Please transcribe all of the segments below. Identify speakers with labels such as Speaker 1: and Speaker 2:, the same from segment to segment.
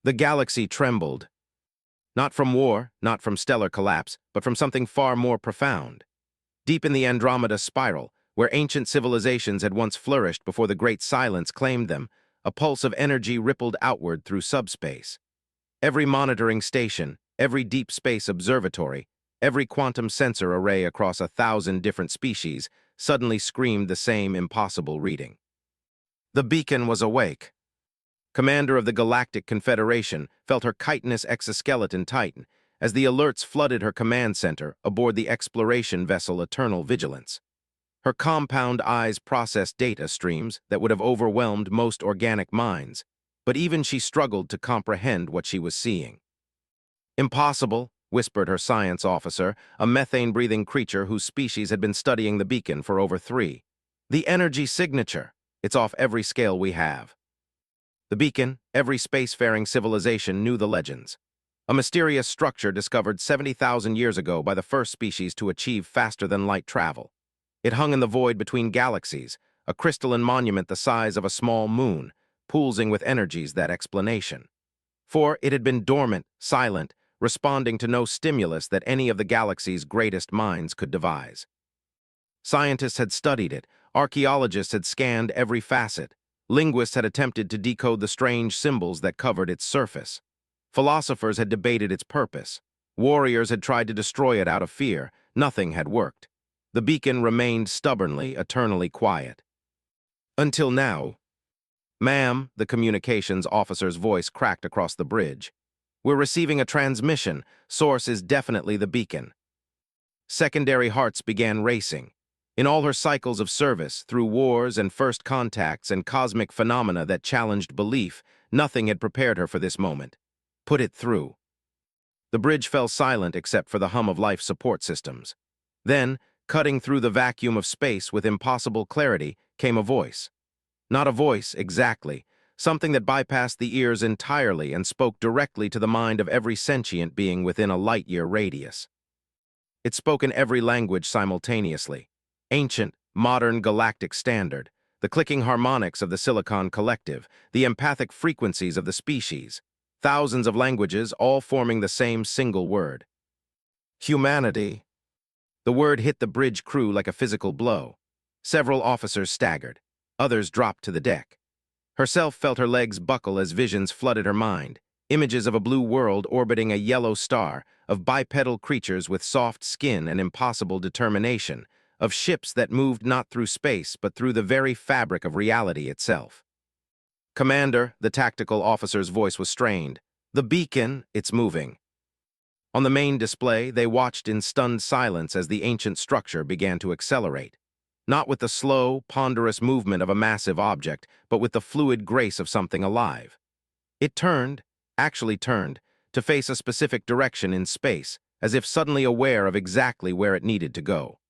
Speaker 1: The galaxy trembled. Not from war, not from stellar collapse, but from something far more profound. Deep in the Andromeda spiral, where ancient civilizations had once flourished before the Great Silence claimed them, a pulse of energy rippled outward through subspace. Every monitoring station, every deep space observatory, every quantum sensor array across 1,000 different species suddenly screamed the same impossible reading. The beacon was awake. Commander of the Galactic Confederation felt her chitinous exoskeleton tighten as the alerts flooded her command center aboard the exploration vessel Eternal Vigilance. Her compound eyes processed data streams that would have overwhelmed most organic minds, but even she struggled to comprehend what she was seeing. "Impossible," whispered her science officer, a methane-breathing creature whose species had been studying the beacon for over 3. "The energy signature. It's off every scale we have." The beacon, every spacefaring civilization knew the legends. A mysterious structure discovered 70,000 years ago by the first species to achieve faster-than-light travel. It hung in the void between galaxies, a crystalline monument the size of a small moon, pulsing with energies that explanation. For it had been dormant, silent, responding to no stimulus that any of the galaxy's greatest minds could devise. Scientists had studied it, archaeologists had scanned every facet, linguists had attempted to decode the strange symbols that covered its surface. Philosophers had debated its purpose. Warriors had tried to destroy it out of fear. Nothing had worked. The beacon remained stubbornly, eternally quiet. Until now. "Ma'am," the communications officer's voice cracked across the bridge. "We're receiving a transmission. Source is definitely the beacon." Secondary hearts began racing. In all her cycles of service, through wars and first contacts and cosmic phenomena that challenged belief, nothing had prepared her for this moment. Put it through. The bridge fell silent except for the hum of life support systems. Then, cutting through the vacuum of space with impossible clarity, came a voice. Not a voice, exactly. Something that bypassed the ears entirely and spoke directly to the mind of every sentient being within a light-year radius. It spoke in every language simultaneously. Ancient, modern galactic standard, the clicking harmonics of the Silicon Collective, the empathic frequencies of the species, thousands of languages all forming the same single word. Humanity. The word hit the bridge crew like a physical blow. Several officers staggered. Others dropped to the deck. Herself felt her legs buckle as visions flooded her mind. Images of a blue world orbiting a yellow star, of bipedal creatures with soft skin and impossible determination, of ships that moved not through space but through the very fabric of reality itself. "Commander," the tactical officer's voice was strained. "The beacon, it's moving." On the main display, they watched in stunned silence as the ancient structure began to accelerate. Not with the slow, ponderous movement of a massive object, but with the fluid grace of something alive. It turned, actually turned, to face a specific direction in space, as if suddenly aware of exactly where it needed to go.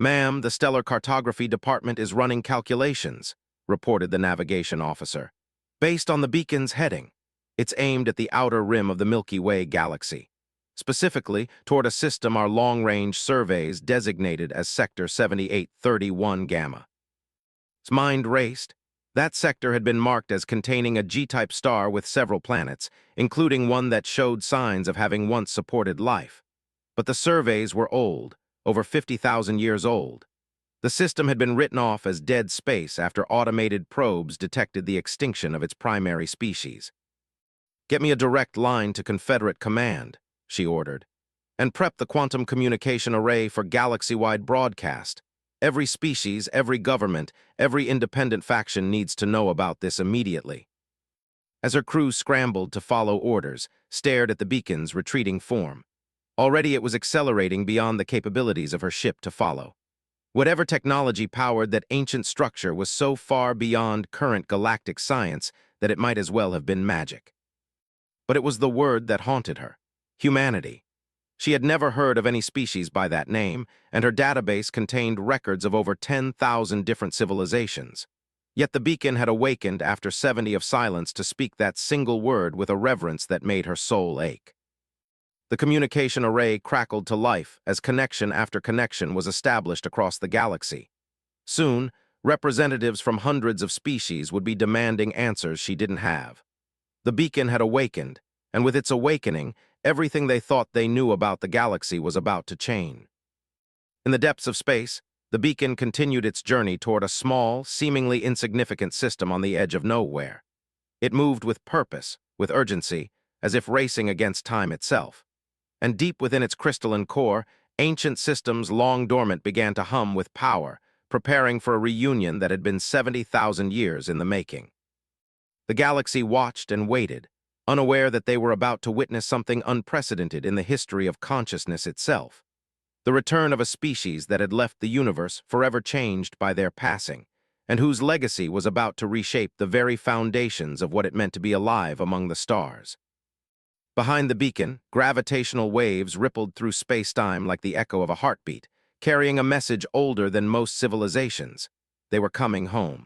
Speaker 1: "Ma'am, the Stellar Cartography Department is running calculations," reported the navigation officer. "Based on the beacon's heading, it's aimed at the outer rim of the Milky Way galaxy. Specifically, toward a system our long-range surveys designated as Sector 7831 Gamma." His mind raced. That sector had been marked as containing a G-type star with several planets, including one that showed signs of having once supported life. But the surveys were old, over 50,000 years old. The system had been written off as dead space after automated probes detected the extinction of its primary species. "Get me a direct line to Confederate command," she ordered, "and prep the quantum communication array for galaxy-wide broadcast. Every species, every government, every independent faction needs to know about this immediately." As her crew scrambled to follow orders, stared at the beacon's retreating form. Already it was accelerating beyond the capabilities of her ship to follow. Whatever technology powered that ancient structure was so far beyond current galactic science that it might as well have been magic. But it was the word that haunted her. Humanity. She had never heard of any species by that name, and her database contained records of over 10,000 different civilizations. Yet the beacon had awakened after 70 of silence to speak that single word with a reverence that made her soul ache. The communication array crackled to life as connection after connection was established across the galaxy. Soon, representatives from hundreds of species would be demanding answers she didn't have. The beacon had awakened, and with its awakening, everything they thought they knew about the galaxy was about to change. In the depths of space, the beacon continued its journey toward a small, seemingly insignificant system on the edge of nowhere. It moved with purpose, with urgency, as if racing against time itself. And deep within its crystalline core, ancient systems long dormant began to hum with power, preparing for a reunion that had been 70,000 years in the making. The galaxy watched and waited, unaware that they were about to witness something unprecedented in the history of consciousness itself. The return of a species that had left the universe forever changed by their passing, and whose legacy was about to reshape the very foundations of what it meant to be alive among the stars. Behind the beacon, gravitational waves rippled through space-time like the echo of a heartbeat, carrying a message older than most civilizations. They were coming home.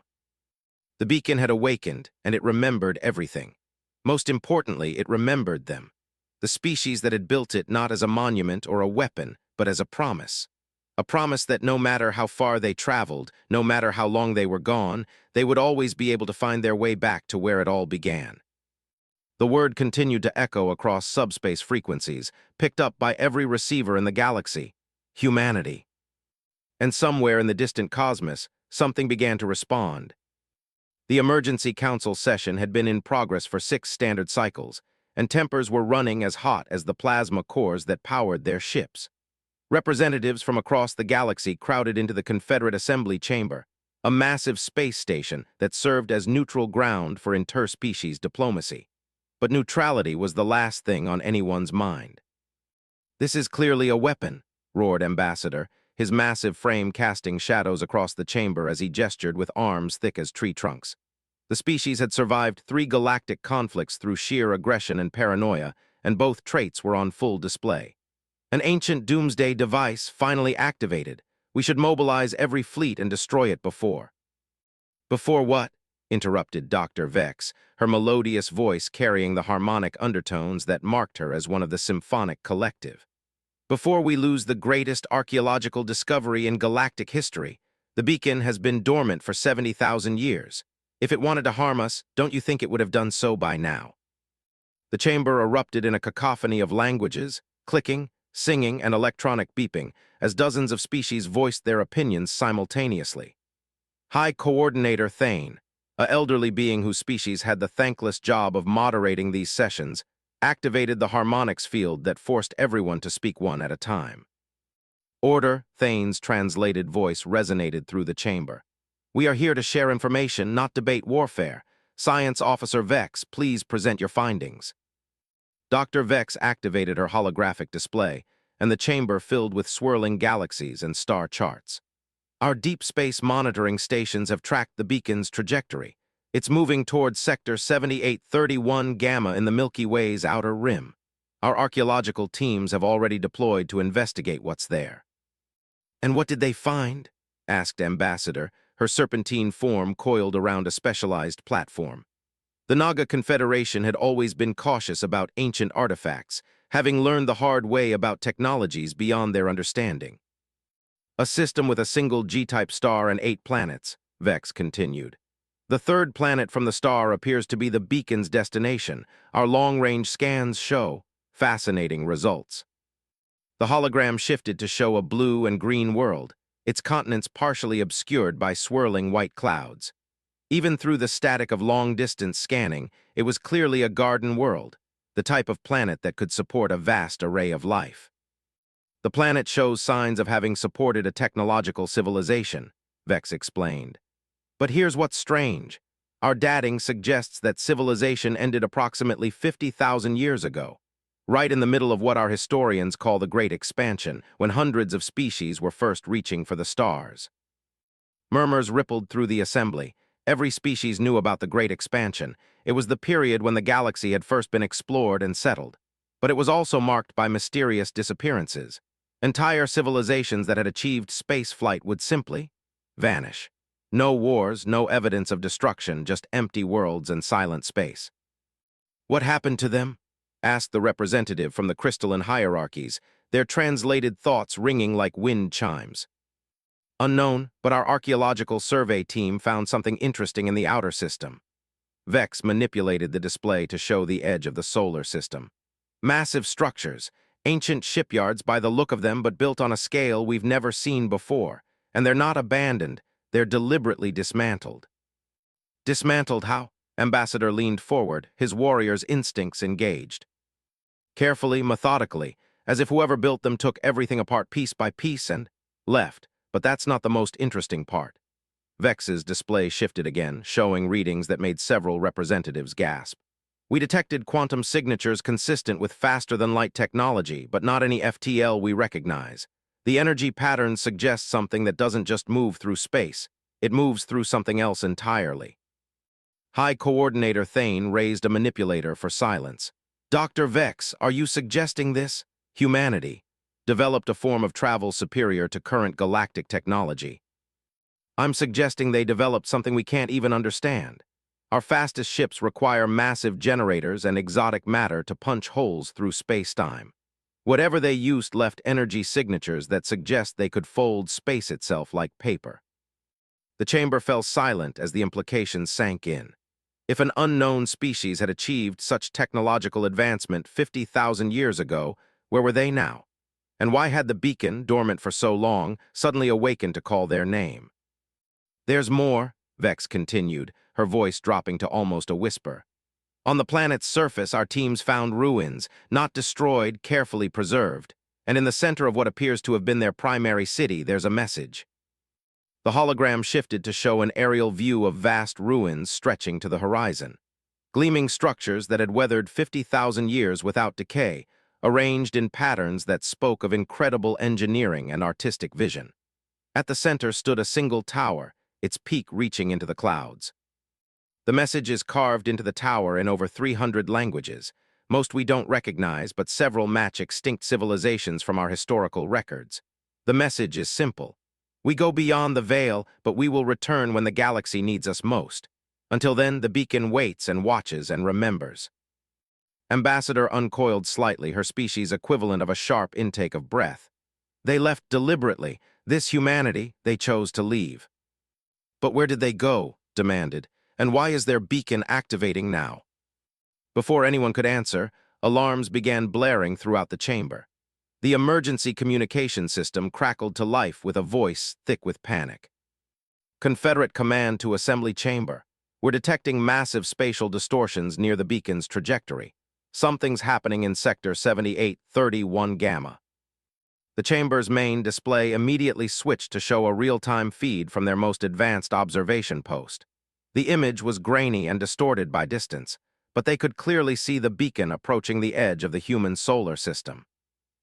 Speaker 1: The beacon had awakened, and it remembered everything. Most importantly, it remembered them. The species that had built it not as a monument or a weapon, but as a promise. A promise that no matter how far they traveled, no matter how long they were gone, they would always be able to find their way back to where it all began. The word continued to echo across subspace frequencies, picked up by every receiver in the galaxy. Humanity. And somewhere in the distant cosmos, something began to respond. The emergency council session had been in progress for 6 standard cycles, and tempers were running as hot as the plasma cores that powered their ships. Representatives from across the galaxy crowded into the Confederate Assembly Chamber, a massive space station that served as neutral ground for interspecies diplomacy. But neutrality was the last thing on anyone's mind. "This is clearly a weapon," roared Ambassador, his massive frame casting shadows across the chamber as he gestured with arms thick as tree trunks. The species had survived 3 galactic conflicts through sheer aggression and paranoia, and both traits were on full display. An ancient doomsday device finally activated. We should mobilize every fleet and destroy it before. "Before what?" interrupted Dr. Vex, her melodious voice carrying the harmonic undertones that marked her as one of the symphonic collective. "Before we lose the greatest archaeological discovery in galactic history. The beacon has been dormant for 70,000 years. If it wanted to harm us, don't you think it would have done so by now?" The chamber erupted in a cacophony of languages, clicking, singing, and electronic beeping, as dozens of species voiced their opinions simultaneously. High Coordinator Thane, an elderly being whose species had the thankless job of moderating these sessions, activated the harmonics field that forced everyone to speak one at a time. "Order," Thane's translated voice resonated through the chamber. "We are here to share information, not debate warfare. Science Officer Vex, please present your findings." Dr. Vex activated her holographic display, and the chamber filled with swirling galaxies and star charts. "Our deep space monitoring stations have tracked the beacon's trajectory. It's moving towards Sector 7831 Gamma in the Milky Way's outer rim. Our archaeological teams have already deployed to investigate what's there." "And what did they find?" asked Ambassador, her serpentine form coiled around a specialized platform. The Naga Confederation had always been cautious about ancient artifacts, having learned the hard way about technologies beyond their understanding. "A system with a single G-type star and 8 planets," Vex continued. "The 3rd planet from the star appears to be the beacon's destination. Our long-range scans show fascinating results." The hologram shifted to show a blue and green world, its continents partially obscured by swirling white clouds. Even through the static of long-distance scanning, it was clearly a garden world, the type of planet that could support a vast array of life. "The planet shows signs of having supported a technological civilization," Vex explained. "But here's what's strange. Our dating suggests that civilization ended approximately 50,000 years ago, right in the middle of what our historians call the Great Expansion, when hundreds of species were first reaching for the stars." Murmurs rippled through the assembly. Every species knew about the Great Expansion. It was the period when the galaxy had first been explored and settled. But it was also marked by mysterious disappearances. Entire civilizations that had achieved spaceflight would simply vanish. No wars, no evidence of destruction, just empty worlds and silent space. "What happened to them?" asked the representative from the crystalline hierarchies, their translated thoughts ringing like wind chimes. "Unknown, but our archaeological survey team found something interesting in the outer system." Vex manipulated the display to show the edge of the solar system. Massive structures, ancient shipyards by the look of them, but built on a scale we've never seen before. And they're not abandoned, they're deliberately dismantled. Dismantled how? Ambassador leaned forward, his warrior's instincts engaged. Carefully, methodically, as if whoever built them took everything apart piece by piece and left. But that's not the most interesting part. Vex's display shifted again, showing readings that made several representatives gasp. We detected quantum signatures consistent with faster-than-light technology, but not any FTL we recognize. The energy pattern suggests something that doesn't just move through space. It moves through something else entirely. High Coordinator Thane raised a manipulator for silence. Dr. Vex, are you suggesting this? Humanity developed a form of travel superior to current galactic technology. I'm suggesting they developed something we can't even understand. Our fastest ships require massive generators and exotic matter to punch holes through space-time. Whatever they used left energy signatures that suggest they could fold space itself like paper. The chamber fell silent as the implications sank in. If an unknown species had achieved such technological advancement 50,000 years ago, where were they now? And why had the beacon, dormant for so long, suddenly awakened to call their name? There's more, Vex continued, her voice dropping to almost a whisper. On the planet's surface, our teams found ruins, not destroyed, carefully preserved. And in the center of what appears to have been their primary city, there's a message. The hologram shifted to show an aerial view of vast ruins stretching to the horizon. Gleaming structures that had weathered 50,000 years without decay, arranged in patterns that spoke of incredible engineering and artistic vision. At the center stood a single tower, its peak reaching into the clouds. The message is carved into the tower in over 300 languages. Most we don't recognize, but several match extinct civilizations from our historical records. The message is simple. We go beyond the veil, but we will return when the galaxy needs us most. Until then, the beacon waits and watches and remembers. Ambassador uncoiled slightly, her species equivalent of a sharp intake of breath. They left deliberately. This humanity, they chose to leave. But where did they go? Demanded. And why is their beacon activating now? Before anyone could answer, alarms began blaring throughout the chamber. The emergency communication system crackled to life with a voice thick with panic. Confederate command to assembly chamber. We're detecting massive spatial distortions near the beacon's trajectory. Something's happening in Sector 7831 Gamma. The chamber's main display immediately switched to show a real-time feed from their most advanced observation post. The image was grainy and distorted by distance, but they could clearly see the beacon approaching the edge of the human solar system.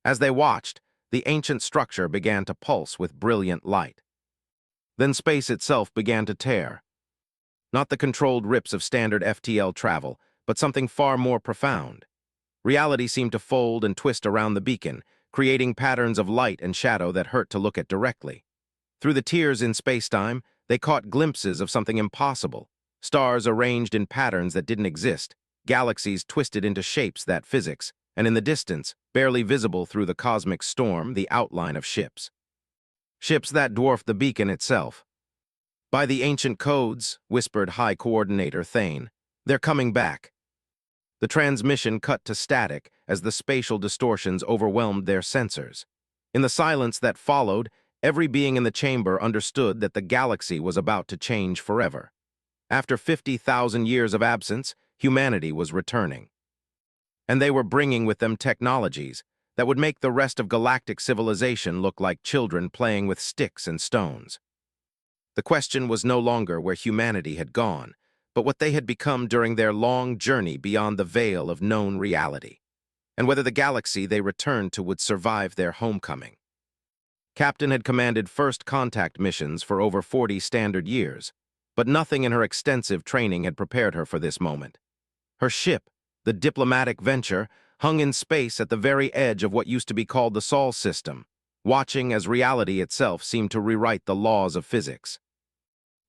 Speaker 1: As they watched, the ancient structure began to pulse with brilliant light. Then space itself began to tear. Not the controlled rips of standard FTL travel, but something far more profound. Reality seemed to fold and twist around the beacon, creating patterns of light and shadow that hurt to look at directly. Through the tears in space-time, they caught glimpses of something impossible. Stars arranged in patterns that didn't exist, galaxies twisted into shapes that physics, and in the distance, barely visible through the cosmic storm, the outline of ships. Ships that dwarfed the beacon itself. By the ancient codes, whispered High Coordinator Thane, they're coming back. The transmission cut to static as the spatial distortions overwhelmed their sensors. In the silence that followed, every being in the chamber understood that the galaxy was about to change forever. After 50,000 years of absence, humanity was returning. And they were bringing with them technologies that would make the rest of galactic civilization look like children playing with sticks and stones. The question was no longer where humanity had gone, but what they had become during their long journey beyond the veil of known reality, and whether the galaxy they returned to would survive their homecoming. Captain had commanded first contact missions for over 40 standard years, but nothing in her extensive training had prepared her for this moment. Her ship, the diplomatic venture, hung in space at the very edge of what used to be called the Sol system, watching as reality itself seemed to rewrite the laws of physics.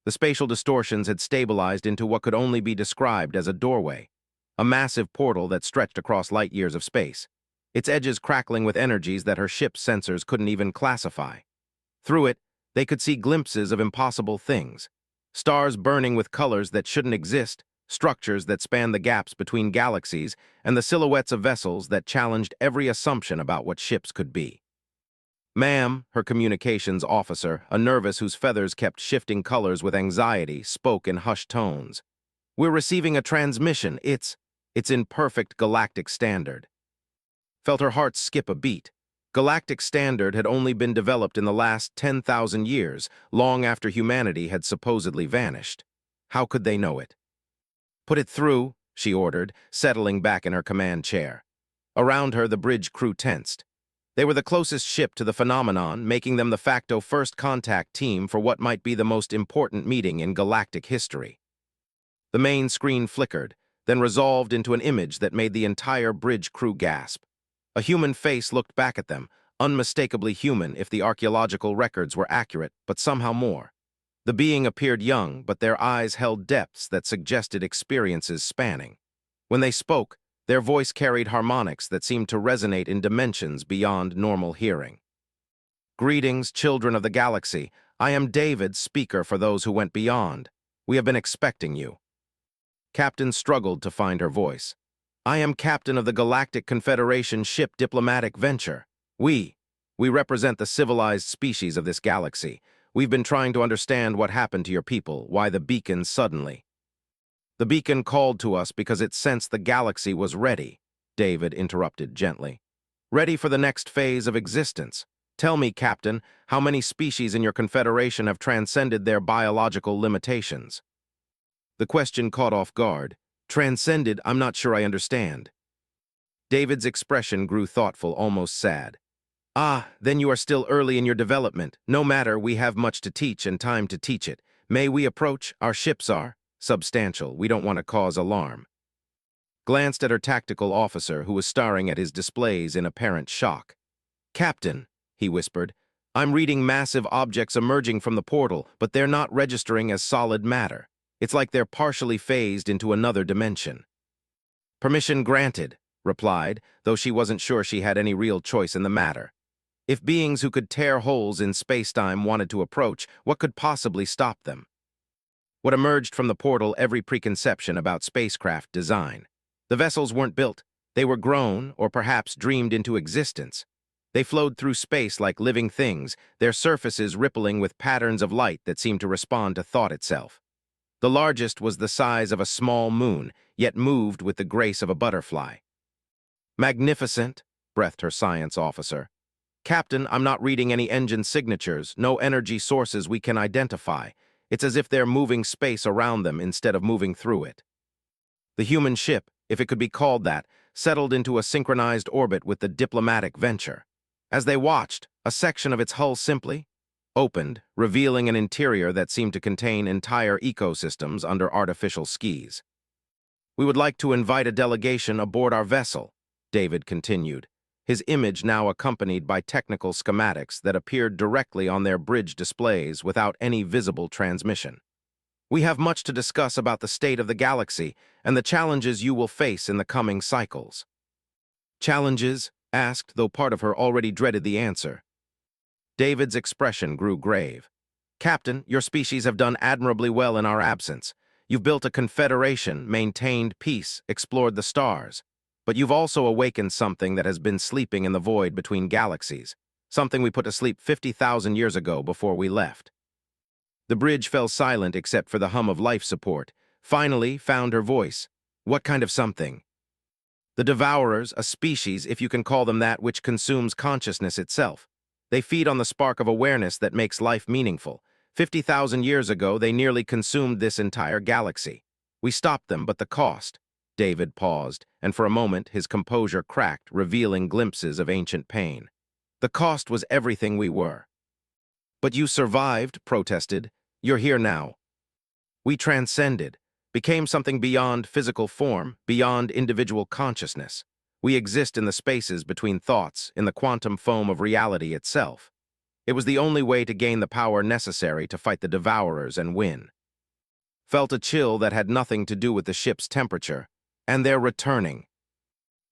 Speaker 1: The spatial distortions had stabilized into what could only be described as a doorway, a massive portal that stretched across light years of space, its edges crackling with energies that her ship's sensors couldn't even classify. Through it, they could see glimpses of impossible things, stars burning with colors that shouldn't exist, structures that span the gaps between galaxies, and the silhouettes of vessels that challenged every assumption about what ships could be. "Ma'am," her communications officer, a nervous whose feathers kept shifting colors with anxiety, spoke in hushed tones. "We're receiving a transmission. It's in perfect galactic standard." Felt her heart skip a beat. Galactic standard had only been developed in the last 10,000 years, long after humanity had supposedly vanished. How could they know it? "Put it through," she ordered, settling back in her command chair. Around her, the bridge crew tensed. They were the closest ship to the phenomenon, making them the de facto first contact team for what might be the most important meeting in galactic history. The main screen flickered, then resolved into an image that made the entire bridge crew gasp. A human face looked back at them, unmistakably human if the archaeological records were accurate, but somehow more. The being appeared young, but their eyes held depths that suggested experiences spanning. When they spoke, their voice carried harmonics that seemed to resonate in dimensions beyond normal hearing. "Greetings, children of the galaxy. I am David, speaker for those who went beyond. We have been expecting you." Captain struggled to find her voice. "I am captain of the Galactic Confederation ship Diplomatic Venture. We represent the civilized species of this galaxy. We've been trying to understand what happened to your people, why the beacon suddenly—" "The beacon called to us because it sensed the galaxy was ready," David interrupted gently. "Ready for the next phase of existence. Tell me, Captain, how many species in your confederation have transcended their biological limitations?" The question caught off guard. "Transcended? I'm not sure I understand." David's expression grew thoughtful, almost sad. "Ah, then you are still early in your development. No matter, we have much to teach and time to teach it. May we approach? Our ships are substantial. We don't want to cause alarm." Glanced at her tactical officer, who was staring at his displays in apparent shock. "Captain," he whispered, "I'm reading massive objects emerging from the portal, but they're not registering as solid matter. It's like they're partially phased into another dimension." "Permission granted," replied, though she wasn't sure she had any real choice in the matter. If beings who could tear holes in spacetime wanted to approach, what could possibly stop them? What emerged from the portal every preconception about spacecraft design. The vessels weren't built. They were grown, or perhaps dreamed into existence. They flowed through space like living things, their surfaces rippling with patterns of light that seemed to respond to thought itself. The largest was the size of a small moon, yet moved with the grace of a butterfly. "Magnificent," breathed her science officer. "Captain, I'm not reading any engine signatures, no energy sources we can identify. It's as if they're moving space around them instead of moving through it." The human ship, if it could be called that, settled into a synchronized orbit with the Diplomatic Venture. As they watched, a section of its hull simply opened, revealing an interior that seemed to contain entire ecosystems under artificial skis. "We would like to invite a delegation aboard our vessel," David continued, his image now accompanied by technical schematics that appeared directly on their bridge displays without any visible transmission. "We have much to discuss about the state of the galaxy and the challenges you will face in the coming cycles." "Challenges?" asked, though part of her already dreaded the answer. David's expression grew grave. "Captain, your species have done admirably well in our absence. You've built a confederation, maintained peace, explored the stars. But you've also awakened something that has been sleeping in the void between galaxies, something we put to sleep 50,000 years ago before we left." The bridge fell silent except for the hum of life support. Finally found her voice. "What kind of something?" "The Devourers, a species, if you can call them that, which consumes consciousness itself. They feed on the spark of awareness that makes life meaningful. 50,000 years ago, they nearly consumed this entire galaxy. We stopped them, but the cost—" David paused, and for a moment his composure cracked, revealing glimpses of ancient pain. "The cost was everything we were." "But you survived," protested. "You're here now." "We transcended, became something beyond physical form, beyond individual consciousness. We exist in the spaces between thoughts, in the quantum foam of reality itself. It was the only way to gain the power necessary to fight the Devourers and win." Felt a chill that had nothing to do with the ship's temperature. "And they're returning."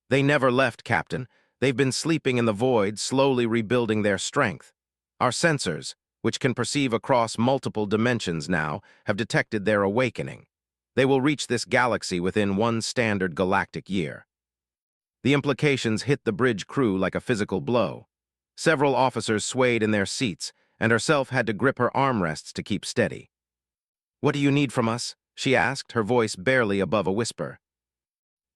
Speaker 1: "They never left, Captain. They've been sleeping in the void, slowly rebuilding their strength. Our sensors, which can perceive across multiple dimensions now, have detected their awakening. They will reach this galaxy within one standard galactic year. The implications hit the bridge crew like a physical blow. Several officers swayed in their seats, and herself had to grip her armrests to keep steady. "What do you need from us?" she asked, her voice barely above a whisper.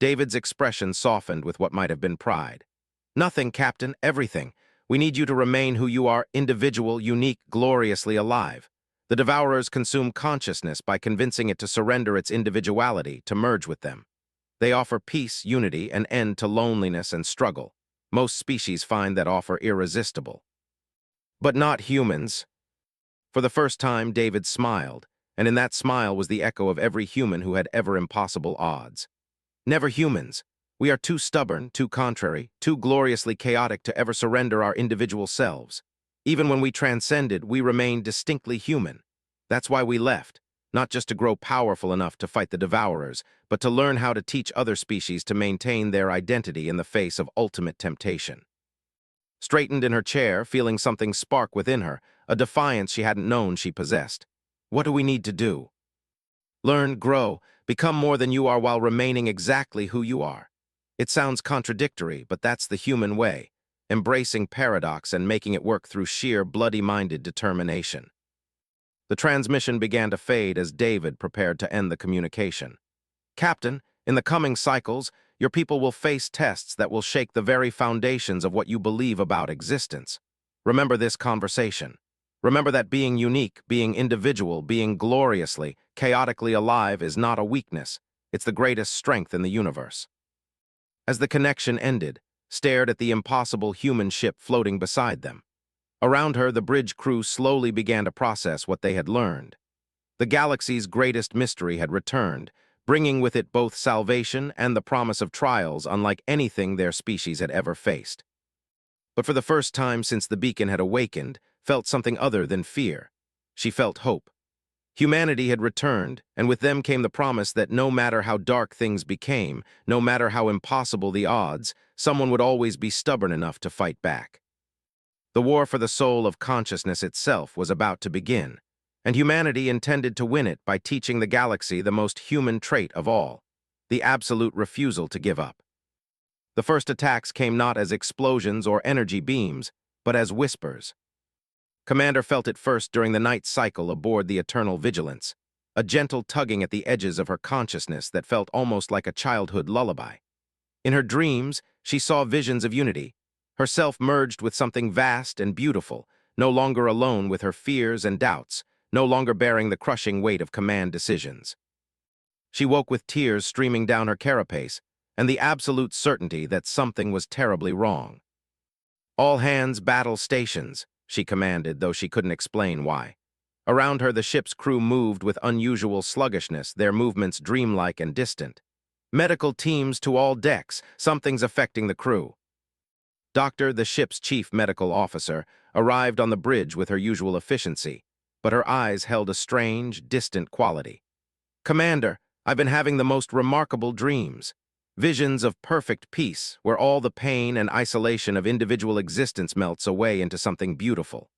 Speaker 1: David's expression softened with what might have been pride. "Nothing, Captain, everything. We need you to remain who you are, individual, unique, gloriously alive. The Devourers consume consciousness by convincing it to surrender its individuality, to merge with them. They offer peace, unity, an end to loneliness and struggle. Most species find that offer irresistible. But not humans." For the first time, David smiled, and in that smile was the echo of every human who had ever impossible odds. "Never humans. We are too stubborn, too contrary, too gloriously chaotic to ever surrender our individual selves. Even when we transcended, we remained distinctly human. That's why we left, not just to grow powerful enough to fight the Devourers, but to learn how to teach other species to maintain their identity in the face of ultimate temptation." Straightened in her chair, feeling something spark within her, a defiance she hadn't known she possessed. "What do we need to do?" "Learn, grow, become more than you are while remaining exactly who you are." It sounds contradictory, but that's the human way, embracing paradox and making it work through sheer bloody-minded determination. The transmission began to fade as David prepared to end the communication. "Captain, in the coming cycles, your people will face tests that will shake the very foundations of what you believe about existence. Remember this conversation. Remember that being unique, being individual, being gloriously, chaotically alive is not a weakness. It's the greatest strength in the universe." As the connection ended, stared at the impossible human ship floating beside them. Around her, the bridge crew slowly began to process what they had learned. The galaxy's greatest mystery had returned, bringing with it both salvation and the promise of trials unlike anything their species had ever faced. But for the first time since the beacon had awakened, felt something other than fear. She felt hope. Humanity had returned, and with them came the promise that no matter how dark things became, no matter how impossible the odds, someone would always be stubborn enough to fight back. The war for the soul of consciousness itself was about to begin, and humanity intended to win it by teaching the galaxy the most human trait of all, the absolute refusal to give up. The first attacks came not as explosions or energy beams, but as whispers. Commander felt it first during the night cycle aboard the Eternal Vigilance, a gentle tugging at the edges of her consciousness that felt almost like a childhood lullaby. In her dreams, she saw visions of unity, herself merged with something vast and beautiful, no longer alone with her fears and doubts, no longer bearing the crushing weight of command decisions. She woke with tears streaming down her carapace, and the absolute certainty that something was terribly wrong. "All hands battle stations," she commanded, though she couldn't explain why. Around her, the ship's crew moved with unusual sluggishness, their movements dreamlike and distant. "Medical teams to all decks, something's affecting the crew." Doctor, the ship's chief medical officer, arrived on the bridge with her usual efficiency, but her eyes held a strange, distant quality. "Commander, I've been having the most remarkable dreams. Visions of perfect peace, where all the pain and isolation of individual existence melts away into something beautiful."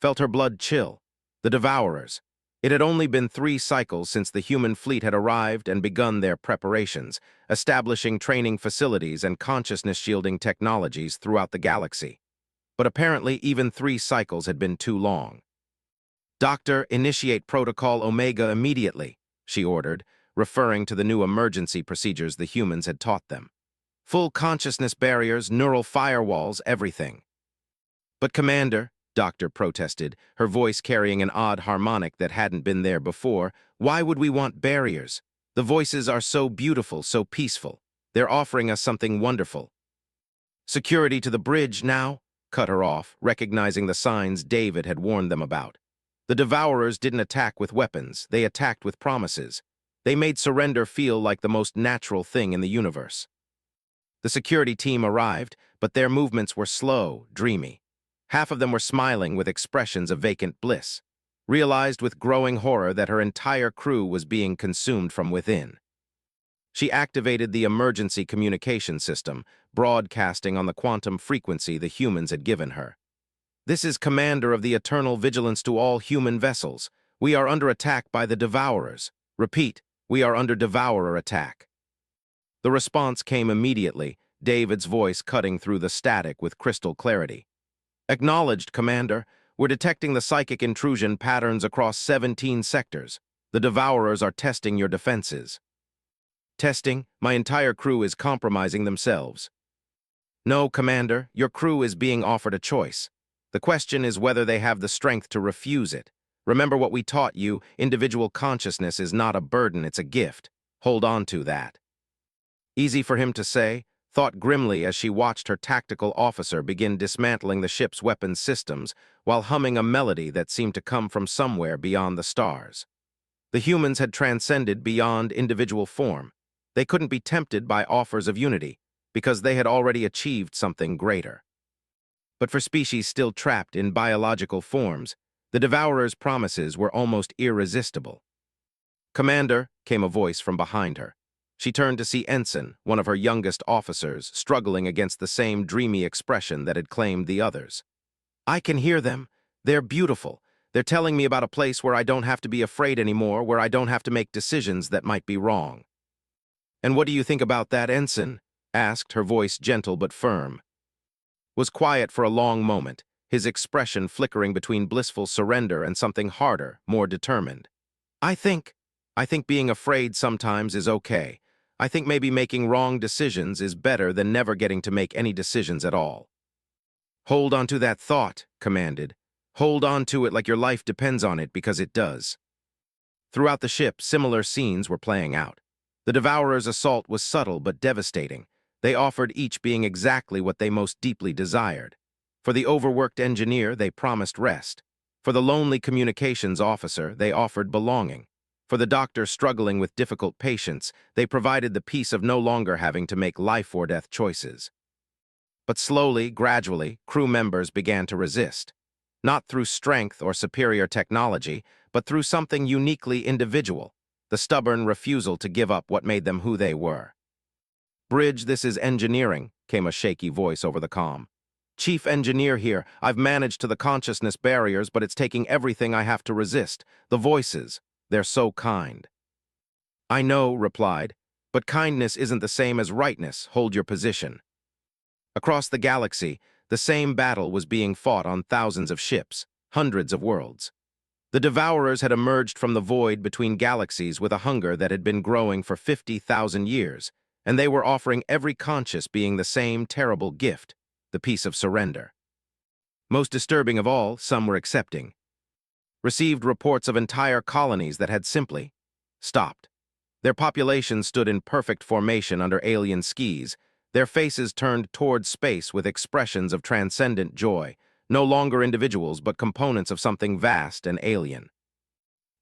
Speaker 1: Felt her blood chill. The Devourers. It had only been 3 cycles since the human fleet had arrived and begun their preparations, establishing training facilities and consciousness-shielding technologies throughout the galaxy. But apparently even 3 cycles had been too long. "Doctor, initiate Protocol Omega immediately," she ordered, referring to the new emergency procedures the humans had taught them. "Full consciousness barriers, neural firewalls, everything." "But Commander," Doctor protested, her voice carrying an odd harmonic that hadn't been there before, "why would we want barriers? The voices are so beautiful, so peaceful. They're offering us something wonderful." "Security to the bridge now," cut her off, recognizing the signs David had warned them about. The Devourers didn't attack with weapons, they attacked with promises. They made surrender feel like the most natural thing in the universe. The security team arrived, but their movements were slow, dreamy. Half of them were smiling with expressions of vacant bliss, realized with growing horror that her entire crew was being consumed from within. She activated the emergency communication system, broadcasting on the quantum frequency the humans had given her. "This is Commander of the Eternal Vigilance to all human vessels. We are under attack by the Devourers. Repeat, We are under devourer attack." The response came immediately, David's voice cutting through the static with crystal clarity. "Acknowledged, Commander. We're detecting the psychic intrusion patterns across 17 sectors. The devourers are testing your defenses." "Testing? My entire crew is compromising themselves." "No, Commander, your crew is being offered a choice. The question is whether they have the strength to refuse it. Remember what we taught you, individual consciousness is not a burden, it's a gift. Hold on to that." Easy for him to say, thought grimly as she watched her tactical officer begin dismantling the ship's weapons systems while humming a melody that seemed to come from somewhere beyond the stars. The humans had transcended beyond individual form. They couldn't be tempted by offers of unity, because they had already achieved something greater. But for species still trapped in biological forms, the Devourer's promises were almost irresistible. "Commander," came a voice from behind her. She turned to see Ensign, one of her youngest officers, struggling against the same dreamy expression that had claimed the others. "I can hear them. They're beautiful. They're telling me about a place where I don't have to be afraid anymore, where I don't have to make decisions that might be wrong." "And what do you think about that, Ensign?" asked, her voice gentle but firm. Was quiet for a long moment, his expression flickering between blissful surrender and something harder, more determined. I think being afraid sometimes is okay. I think maybe making wrong decisions is better than never getting to make any decisions at all." "Hold on to that thought," commanded. "Hold on to it like your life depends on it, because it does." Throughout the ship, similar scenes were playing out. The Devourer's assault was subtle but devastating. They offered each being exactly what they most deeply desired. For the overworked engineer, they promised rest. For the lonely communications officer, they offered belonging. For the doctor struggling with difficult patients, they provided the peace of no longer having to make life-or-death choices. But slowly, gradually, crew members began to resist. Not through strength or superior technology, but through something uniquely individual, the stubborn refusal to give up what made them who they were. "Bridge, this is engineering," came a shaky voice over the comm. "Chief engineer here. I've managed to the consciousness barriers, but it's taking everything I have to resist. The voices. They're so kind." "I know," replied, "but kindness isn't the same as rightness. Hold your position." Across the galaxy, the same battle was being fought on thousands of ships, hundreds of worlds. The Devourers had emerged from the void between galaxies with a hunger that had been growing for 50,000 years, and they were offering every conscious being the same terrible gift, the peace of surrender. Most disturbing of all, some were accepting. Received reports of entire colonies that had simply stopped. Their populations stood in perfect formation under alien skis, their faces turned toward space with expressions of transcendent joy, no longer individuals but components of something vast and alien.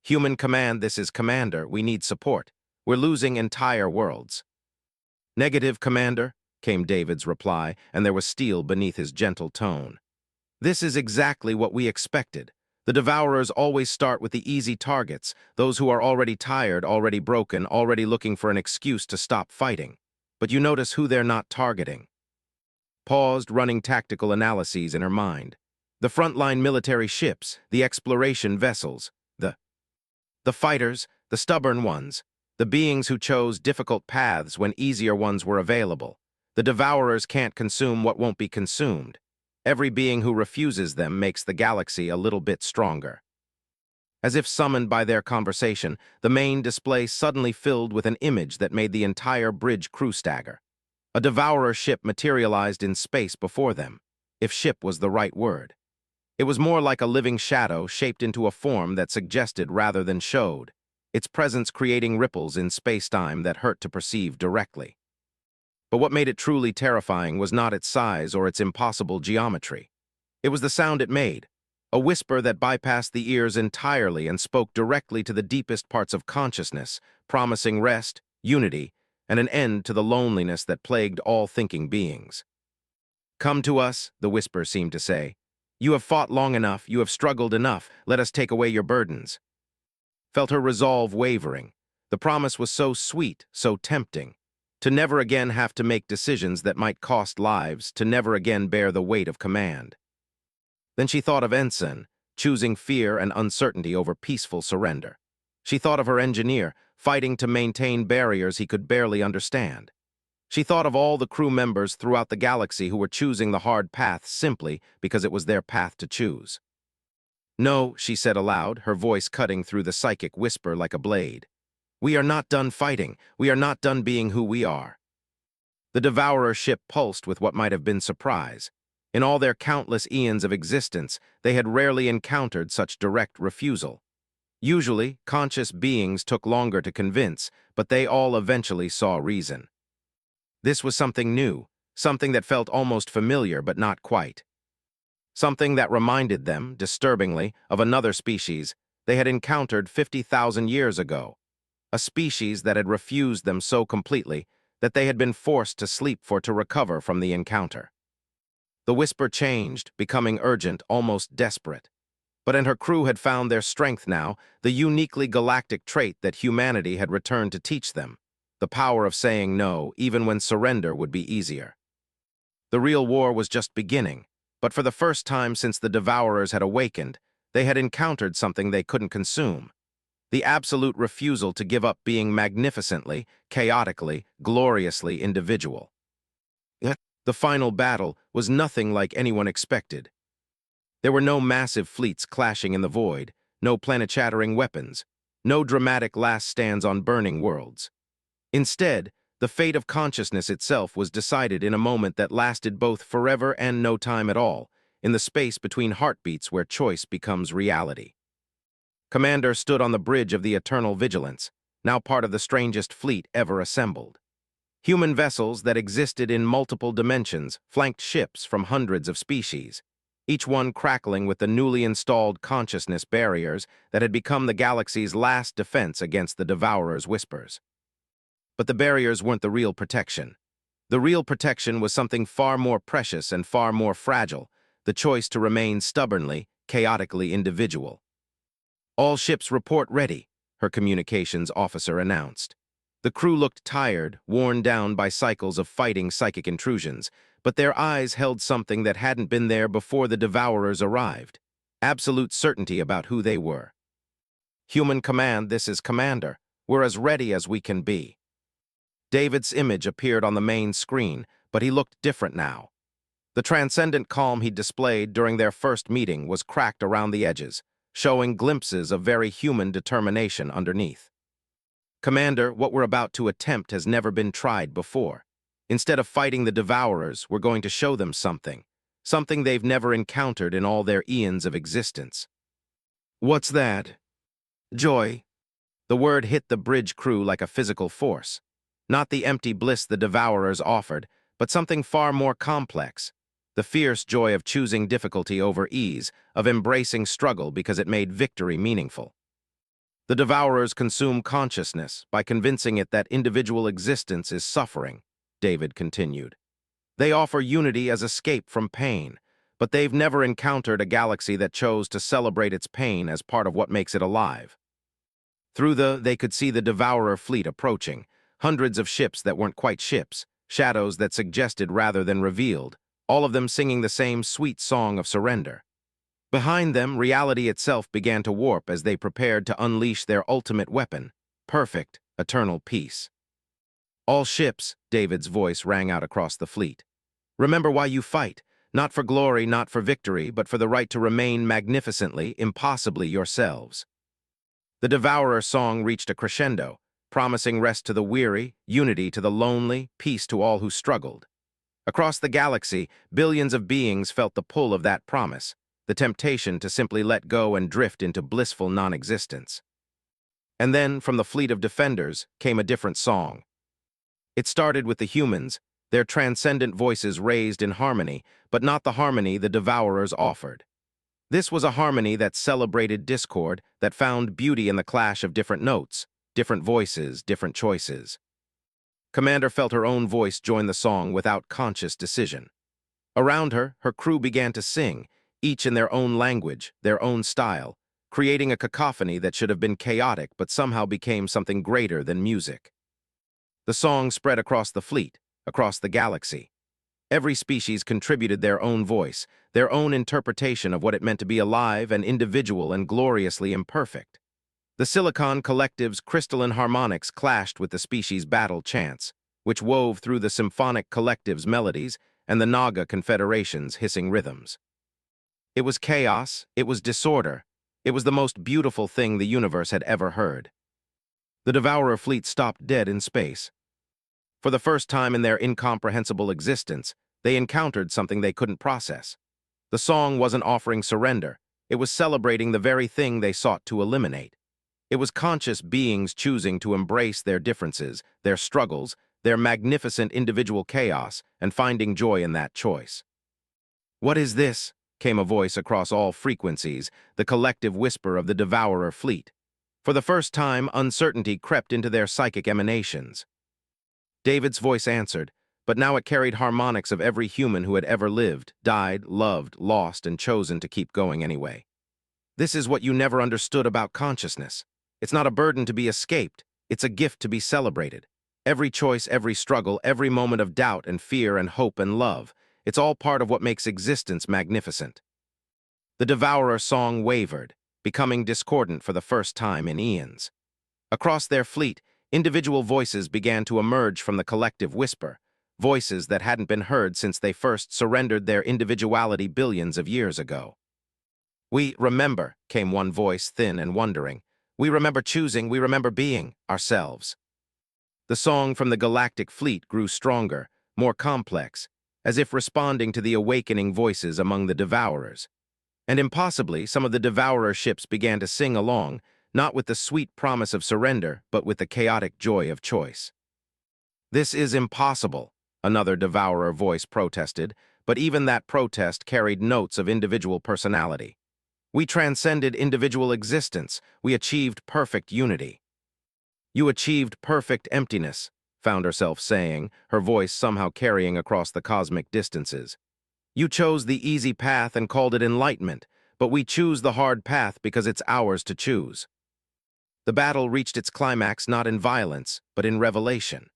Speaker 1: "Human command, this is Commander. We need support. We're losing entire worlds." "Negative, Commander," came David's reply, and there was steel beneath his gentle tone. "This is exactly what we expected. The Devourers always start with the easy targets, those who are already tired, already broken, already looking for an excuse to stop fighting. But you notice who they're not targeting." Paused, running tactical analyses in her mind. The frontline military ships, the exploration vessels, the fighters, the stubborn ones, the beings who chose difficult paths when easier ones were available. The Devourers can't consume what won't be consumed. Every being who refuses them makes the galaxy a little bit stronger. As if summoned by their conversation, the main display suddenly filled with an image that made the entire bridge crew stagger. A Devourer ship materialized in space before them, if ship was the right word. It was more like a living shadow shaped into a form that suggested rather than showed, its presence creating ripples in space-time that hurt to perceive directly. But what made it truly terrifying was not its size or its impossible geometry. It was the sound it made, a whisper that bypassed the ears entirely and spoke directly to the deepest parts of consciousness, promising rest, unity, and an end to the loneliness that plagued all thinking beings. "Come to us," the whisper seemed to say. "You have fought long enough, you have struggled enough, let us take away your burdens." Felt her resolve wavering. The promise was so sweet, so tempting. To never again have to make decisions that might cost lives, to never again bear the weight of command. Then she thought of Ensign, choosing fear and uncertainty over peaceful surrender. She thought of her engineer, fighting to maintain barriers he could barely understand. She thought of all the crew members throughout the galaxy who were choosing the hard path simply because it was their path to choose. "No," she said aloud, her voice cutting through the psychic whisper like a blade. "We are not done fighting. We are not done being who we are." The Devourer ship pulsed with what might have been surprise. In all their countless eons of existence, they had rarely encountered such direct refusal. Usually, conscious beings took longer to convince, but they all eventually saw reason. This was something new, something that felt almost familiar but not quite. Something that reminded them, disturbingly, of another species they had encountered 50,000 years ago. A species that had refused them so completely that they had been forced to sleep to recover from the encounter. The whisper changed, becoming urgent, almost desperate. But her crew had found their strength now, the uniquely galactic trait that humanity had returned to teach them, the power of saying no, even when surrender would be easier. The real war was just beginning, but for the first time since the Devourers had awakened, they had encountered something they couldn't consume. The absolute refusal to give up being magnificently, chaotically, gloriously individual. The final battle was nothing like anyone expected. There were no massive fleets clashing in the void, no planet-shattering weapons, no dramatic last stands on burning worlds. Instead, the fate of consciousness itself was decided in a moment that lasted both forever and no time at all, in the space between heartbeats where choice becomes reality. Commander stood on the bridge of the Eternal Vigilance, now part of the strangest fleet ever assembled. Human vessels that existed in multiple dimensions flanked ships from hundreds of species, each one crackling with the newly installed consciousness barriers that had become the galaxy's last defense against the Devourer's whispers. But the barriers weren't the real protection. The real protection was something far more precious and far more fragile, the choice to remain stubbornly, chaotically individual. "All ships report ready," her communications officer announced. The crew looked tired, worn down by cycles of fighting psychic intrusions, but their eyes held something that hadn't been there before the Devourers arrived: absolute certainty about who they were. "Human command, this is Commander. We're as ready as we can be." David's image appeared on the main screen, but he looked different now. The transcendent calm he displayed during their first meeting was cracked around the edges, showing glimpses of very human determination underneath. "Commander, what we're about to attempt has never been tried before. Instead of fighting the Devourers, we're going to show them something they've never encountered in all their eons of existence." "What's that?" "Joy." The word hit the bridge crew like a physical force. Not the empty bliss the Devourers offered, but something far more complex. The fierce joy of choosing difficulty over ease, of embracing struggle because it made victory meaningful. "The Devourers consume consciousness by convincing it that individual existence is suffering," David continued. "They offer unity as escape from pain, but they've never encountered a galaxy that chose to celebrate its pain as part of what makes it alive." They could see the Devourer fleet approaching, hundreds of ships that weren't quite ships, shadows that suggested rather than revealed, all of them singing the same sweet song of surrender. Behind them, reality itself began to warp as they prepared to unleash their ultimate weapon: perfect, eternal peace. "All ships," David's voice rang out across the fleet. "Remember why you fight, not for glory, not for victory, but for the right to remain magnificently, impossibly yourselves." The Devourer song reached a crescendo, promising rest to the weary, unity to the lonely, peace to all who struggled. Across the galaxy, billions of beings felt the pull of that promise, the temptation to simply let go and drift into blissful non-existence. And then, from the fleet of defenders, came a different song. It started with the humans, their transcendent voices raised in harmony, but not the harmony the Devourers offered. This was a harmony that celebrated discord, that found beauty in the clash of different notes, different voices, different choices. Commander felt her own voice join the song without conscious decision. Around her, her crew began to sing, each in their own language, their own style, creating a cacophony that should have been chaotic but somehow became something greater than music. The song spread across the fleet, across the galaxy. Every species contributed their own voice, their own interpretation of what it meant to be alive and individual and gloriously imperfect. The Silicon Collective's crystalline harmonics clashed with the species' battle chants, which wove through the Symphonic Collective's melodies and the Naga Confederation's hissing rhythms. It was chaos, it was disorder, it was the most beautiful thing the universe had ever heard. The Devourer fleet stopped dead in space. For the first time in their incomprehensible existence, they encountered something they couldn't process. The song wasn't offering surrender, it was celebrating the very thing they sought to eliminate. It was conscious beings choosing to embrace their differences, their struggles, their magnificent individual chaos, and finding joy in that choice. "What is this?" came a voice across all frequencies, the collective whisper of the Devourer fleet. For the first time, uncertainty crept into their psychic emanations. David's voice answered, but now it carried harmonics of every human who had ever lived, died, loved, lost, and chosen to keep going anyway. "This is what you never understood about consciousness. It's not a burden to be escaped, it's a gift to be celebrated. Every choice, every struggle, every moment of doubt and fear and hope and love, it's all part of what makes existence magnificent." The Devourer song wavered, becoming discordant for the first time in eons. Across their fleet, individual voices began to emerge from the collective whisper, voices that hadn't been heard since they first surrendered their individuality billions of years ago. "We remember," came one voice, thin and wondering. "We remember choosing, we remember being ourselves." The song from the Galactic fleet grew stronger, more complex, as if responding to the awakening voices among the Devourers. And impossibly, some of the Devourer ships began to sing along, not with the sweet promise of surrender, but with the chaotic joy of choice. "This is impossible," another Devourer voice protested, but even that protest carried notes of individual personality. "We transcended individual existence. We achieved perfect unity." "You achieved perfect emptiness," found herself saying, her voice somehow carrying across the cosmic distances. "You chose the easy path and called it enlightenment, but we choose the hard path because it's ours to choose." The battle reached its climax not in violence, but in revelation.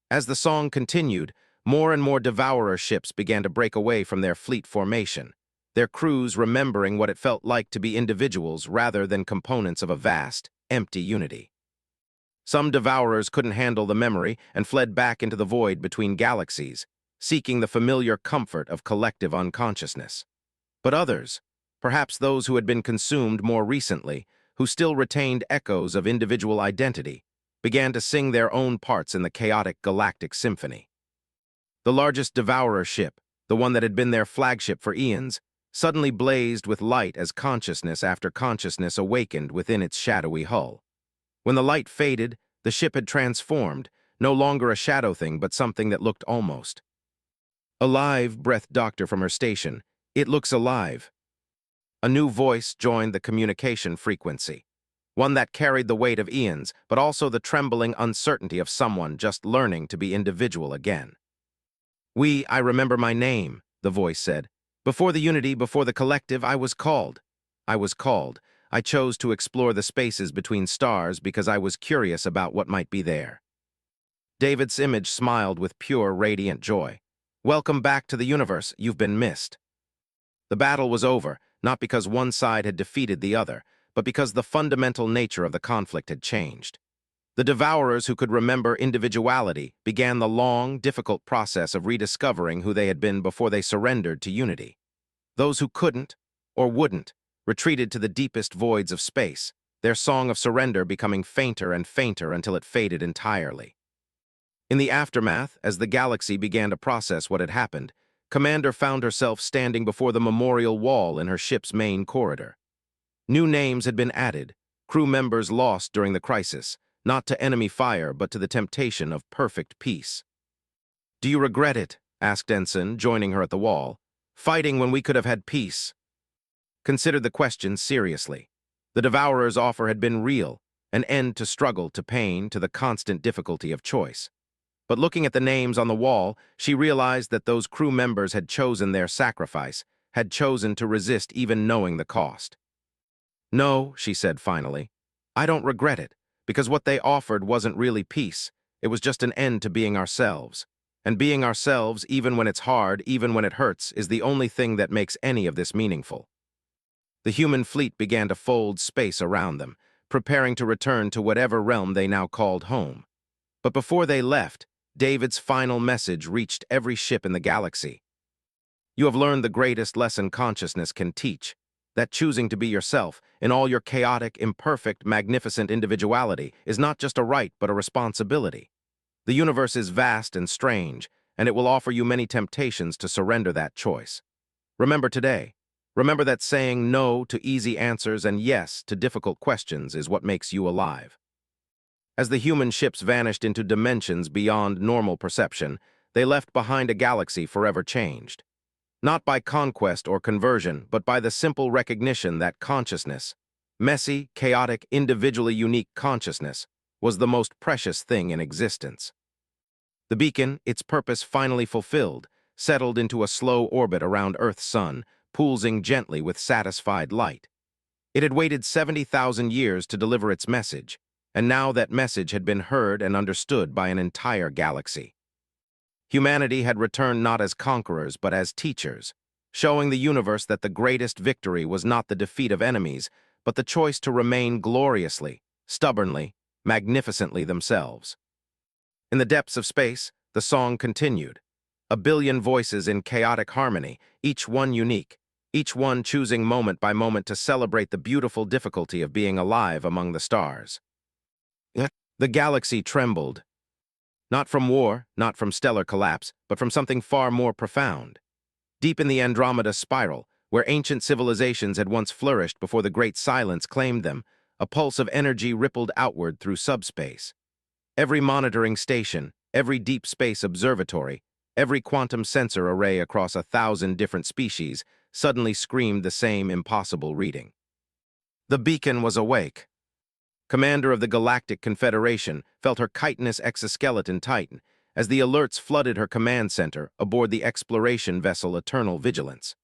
Speaker 1: As the song continued, more and more Devourer ships began to break away from their fleet formation, their crews remembering what it felt like to be individuals rather than components of a vast, empty unity. Some Devourers couldn't handle the memory and fled back into the void between galaxies, seeking the familiar comfort of collective unconsciousness. But others, perhaps those who had been consumed more recently, who still retained echoes of individual identity, began to sing their own parts in the chaotic galactic symphony. The largest Devourer ship, the one that had been their flagship for eons, suddenly blazed with light as consciousness after consciousness awakened within its shadowy hull. When the light faded, the ship had transformed, no longer a shadow thing but something that looked almost alive, breathed Doctor from her station. "It looks alive." A new voice joined the communication frequency, one that carried the weight of eons, but also the trembling uncertainty of someone just learning to be individual again. I remember my name," the voice said. "Before the unity, before the collective, I was called. I was called. I chose to explore the spaces between stars because I was curious about what might be there." David's image smiled with pure, radiant joy. "Welcome back to the universe. You've been missed." The battle was over, not because one side had defeated the other, but because the fundamental nature of the conflict had changed. The Devourers who could remember individuality began the long, difficult process of rediscovering who they had been before they surrendered to unity. Those who couldn't, or wouldn't, retreated to the deepest voids of space, their song of surrender becoming fainter and fainter until it faded entirely. In the aftermath, as the galaxy began to process what had happened, Commander found herself standing before the memorial wall in her ship's main corridor. New names had been added, crew members lost during the crisis, not to enemy fire but to the temptation of perfect peace. "Do you regret it?" asked Ensign, joining her at the wall. "Fighting when we could have had peace?" Considered the question seriously. The Devourer's offer had been real, an end to struggle, to pain, to the constant difficulty of choice. But looking at the names on the wall, she realized that those crew members had chosen their sacrifice, had chosen to resist even knowing the cost. "No," she said finally, "I don't regret it, because what they offered wasn't really peace. It was just an end to being ourselves. And being ourselves, even when it's hard, even when it hurts, is the only thing that makes any of this meaningful." The human fleet began to fold space around them, preparing to return to whatever realm they now called home. But before they left, David's final message reached every ship in the galaxy. You have learned the greatest lesson consciousness can teach, that choosing to be yourself, in all your chaotic, imperfect, magnificent individuality, is not just a right but a responsibility. The universe is vast and strange, and it will offer you many temptations to surrender that choice. Remember today. Remember that saying no to easy answers and yes to difficult questions is what makes you alive. As the human ships vanished into dimensions beyond normal perception, they left behind a galaxy forever changed. Not by conquest or conversion, but by the simple recognition that consciousness, messy, chaotic, individually unique consciousness, was the most precious thing in existence. The beacon, its purpose finally fulfilled, settled into a slow orbit around Earth's sun, pulsing gently with satisfied light. It had waited 70,000 years to deliver its message, and now that message had been heard and understood by an entire galaxy. Humanity had returned not as conquerors but as teachers, showing the universe that the greatest victory was not the defeat of enemies, but the choice to remain gloriously, stubbornly, magnificently themselves. In the depths of space, the song continued. A billion voices in chaotic harmony, each one unique, each one choosing moment by moment to celebrate the beautiful difficulty of being alive among the stars. The galaxy trembled. Not from war, not from stellar collapse, but from something far more profound. Deep in the Andromeda spiral, where ancient civilizations had once flourished before the Great Silence claimed them, a pulse of energy rippled outward through subspace. Every monitoring station, every deep space observatory, every quantum sensor array across 1,000 different species suddenly screamed the same impossible reading. The beacon was awake. Commander of the Galactic Confederation felt her chitinous exoskeleton tighten as the alerts flooded her command center aboard the exploration vessel Eternal Vigilance.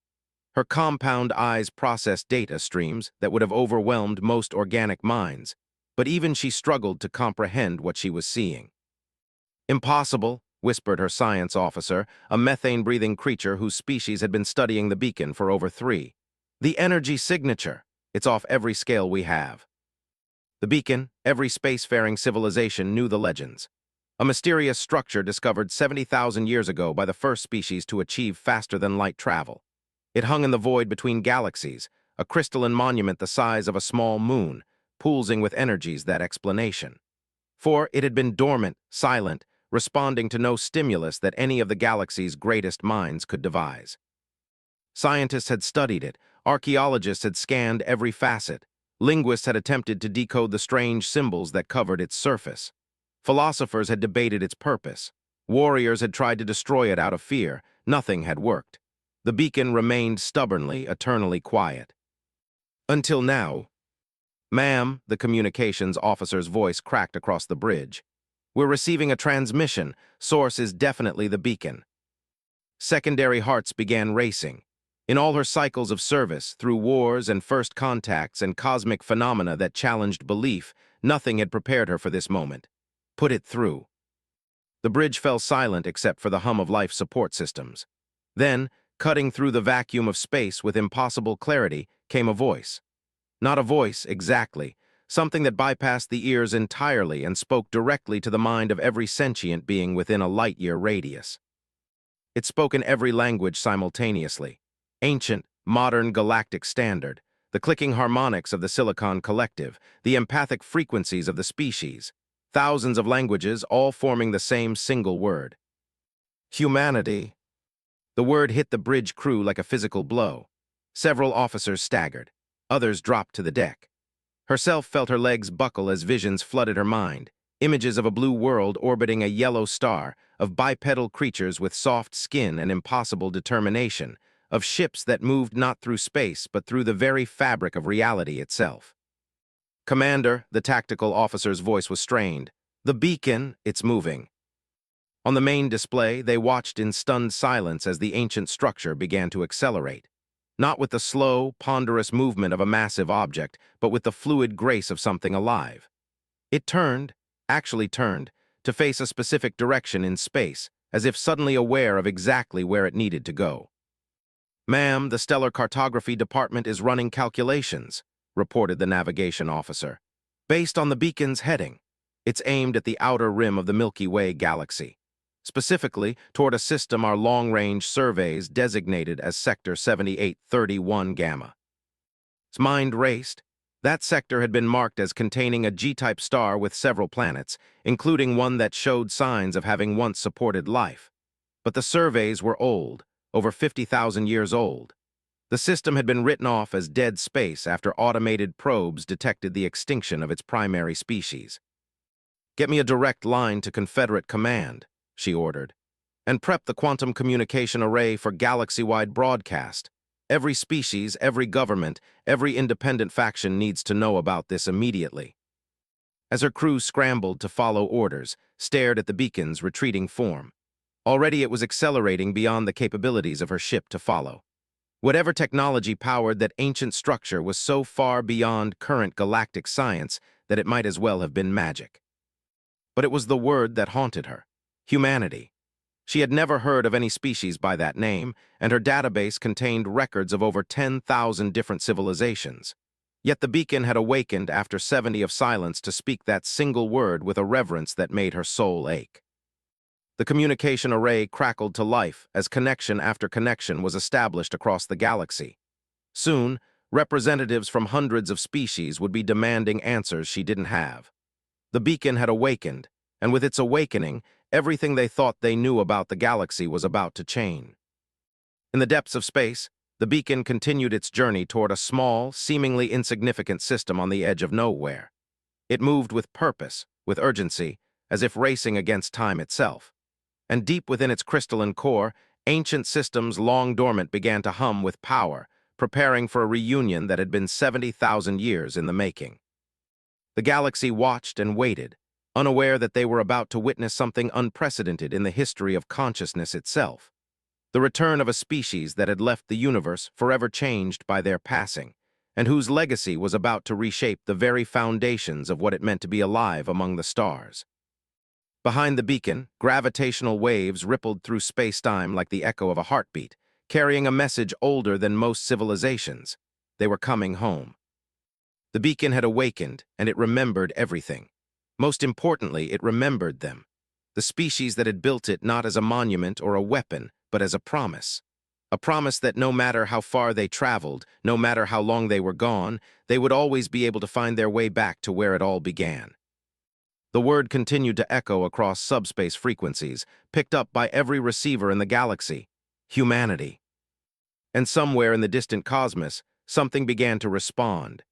Speaker 1: Her compound eyes processed data streams that would have overwhelmed most organic minds, but even she struggled to comprehend what she was seeing. Impossible, whispered her science officer, a methane-breathing creature whose species had been studying the beacon for over 3. The energy signature. It's off every scale we have. The beacon, every spacefaring civilization knew the legends. A mysterious structure discovered 70,000 years ago by the first species to achieve faster-than-light travel. It hung in the void between galaxies, a crystalline monument the size of a small moon, pulsing with energies that explanation. For it had been dormant, silent, responding to no stimulus that any of the galaxy's greatest minds could devise. Scientists had studied it, archaeologists had scanned every facet, linguists had attempted to decode the strange symbols that covered its surface. Philosophers had debated its purpose. Warriors had tried to destroy it out of fear. Nothing had worked. The beacon remained stubbornly, eternally quiet. Until now. Ma'am, the communications officer's voice cracked across the bridge. We're receiving a transmission. Source is definitely the beacon. Secondary hearts began racing. In all her cycles of service, through wars and first contacts and cosmic phenomena that challenged belief, nothing had prepared her for this moment. Put it through. The bridge fell silent except for the hum of life support systems. Then, cutting through the vacuum of space with impossible clarity, came a voice. Not a voice, exactly. Something that bypassed the ears entirely and spoke directly to the mind of every sentient being within a light-year radius. It spoke in every language simultaneously. Ancient, modern galactic standard, the clicking harmonics of the Silicon Collective, the empathic frequencies of the species, thousands of languages all forming the same single word. Humanity. The word hit the bridge crew like a physical blow. Several officers staggered. Others dropped to the deck. Herself felt her legs buckle as visions flooded her mind, images of a blue world orbiting a yellow star, of bipedal creatures with soft skin and impossible determination, of ships that moved not through space but through the very fabric of reality itself. Commander, the tactical officer's voice was strained. The beacon, it's moving. On the main display, they watched in stunned silence as the ancient structure began to accelerate. Not with the slow, ponderous movement of a massive object, but with the fluid grace of something alive. It turned, actually turned, to face a specific direction in space, as if suddenly aware of exactly where it needed to go. Ma'am, the Stellar Cartography Department is running calculations, reported the navigation officer. Based on the beacon's heading, it's aimed at the outer rim of the Milky Way galaxy, specifically toward a system our long-range surveys designated as Sector 7831 Gamma. His mind raced. That sector had been marked as containing a G-type star with several planets, including one that showed signs of having once supported life. But the surveys were old, over 50,000 years old. The system had been written off as dead space after automated probes detected the extinction of its primary species. "Get me a direct line to Confederate command," she ordered, "and prep the quantum communication array for galaxy-wide broadcast. Every species, every government, every independent faction needs to know about this immediately." As her crew scrambled to follow orders, stared at the beacon's retreating form. Already it was accelerating beyond the capabilities of her ship to follow. Whatever technology powered that ancient structure was so far beyond current galactic science that it might as well have been magic. But it was the word that haunted her: humanity. She had never heard of any species by that name, and her database contained records of over 10,000 different civilizations. Yet the beacon had awakened after 70 of silence to speak that single word with a reverence that made her soul ache. The communication array crackled to life as connection after connection was established across the galaxy. Soon, representatives from hundreds of species would be demanding answers she didn't have. The beacon had awakened, and with its awakening, everything they thought they knew about the galaxy was about to change. In the depths of space, the beacon continued its journey toward a small, seemingly insignificant system on the edge of nowhere. It moved with purpose, with urgency, as if racing against time itself. And deep within its crystalline core, ancient systems long dormant began to hum with power, preparing for a reunion that had been 70,000 years in the making. The galaxy watched and waited, unaware that they were about to witness something unprecedented in the history of consciousness itself. The return of a species that had left the universe forever changed by their passing, and whose legacy was about to reshape the very foundations of what it meant to be alive among the stars. Behind the beacon, gravitational waves rippled through space-time like the echo of a heartbeat, carrying a message older than most civilizations. They were coming home. The beacon had awakened, and it remembered everything. Most importantly, it remembered them. The species that had built it not as a monument or a weapon, but as a promise. A promise that no matter how far they traveled, no matter how long they were gone, they would always be able to find their way back to where it all began. The word continued to echo across subspace frequencies, picked up by every receiver in the galaxy: humanity. And somewhere in the distant cosmos, something began to respond.